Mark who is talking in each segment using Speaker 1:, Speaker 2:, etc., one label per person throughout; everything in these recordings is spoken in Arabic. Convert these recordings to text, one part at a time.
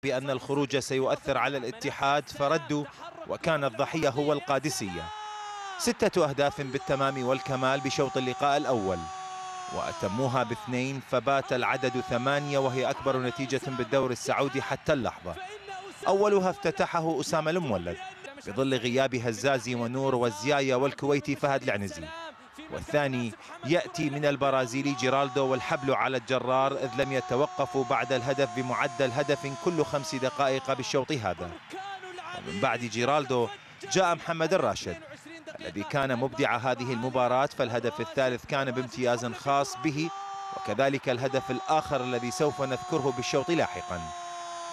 Speaker 1: بأن الخروج سيؤثر على الاتحاد فردوا، وكان الضحية هو القادسية. 6 أهداف بالتمام والكمال بشوط اللقاء الأول، وأتموها ب2، فبات العدد 8 وهي أكبر نتيجة بالدوري السعودي حتى اللحظة. أولها افتتحه أسامة المولد بظل غياب هزازي ونور والزيايا والكويتي فهد العنزي، والثاني يأتي من البرازيلي جيرالدو والحبل على الجرار، إذ لم يتوقفوا بعد الهدف بمعدل هدف كل 5 دقائق بالشوط هذا. ومن بعد جيرالدو جاء محمد الراشد الذي كان مبدع هذه المباراة، فالهدف الثالث كان بامتياز خاص به، وكذلك الهدف الآخر الذي سوف نذكره بالشوط لاحقا.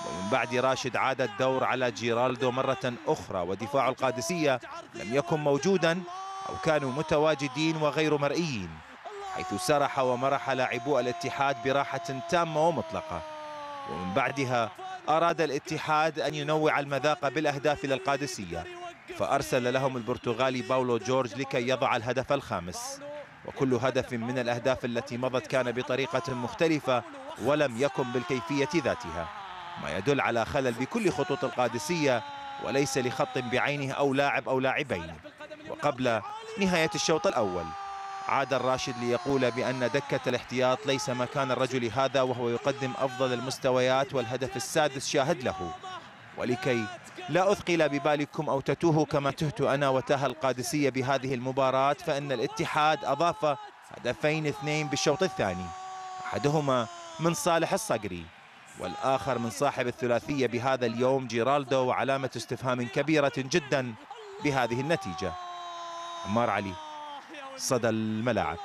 Speaker 1: ومن بعد راشد عاد الدور على جيرالدو مرة أخرى، ودفاع القادسية لم يكن موجودا أو كانوا متواجدين وغير مرئيين، حيث سرح ومرح لاعبو الاتحاد براحة تامة ومطلقة. ومن بعدها أراد الاتحاد أن ينوع المذاق بالأهداف للقادسية، فأرسل لهم البرتغالي باولو جورج لكي يضع الهدف الخامس. وكل هدف من الأهداف التي مضت كان بطريقة مختلفة ولم يكن بالكيفية ذاتها، ما يدل على خلل بكل خطوط القادسية وليس لخط بعينه أو لاعب أو لاعبين. وقبل نهاية الشوط الأول عاد الراشد ليقول بأن دكة الاحتياط ليس مكان الرجل هذا، وهو يقدم أفضل المستويات والهدف السادس شاهد له. ولكي لا أثقل ببالكم أو تتوه كما تهت أنا وتاه القادسية بهذه المباراة، فإن الاتحاد أضاف هدفين 2 بالشوط الثاني، أحدهما من صالح الصقري والآخر من صاحب الثلاثية بهذا اليوم جيرالدو، وعلامة استفهام كبيرة جدا بهذه النتيجة. عمار علي، صدى الملاعب.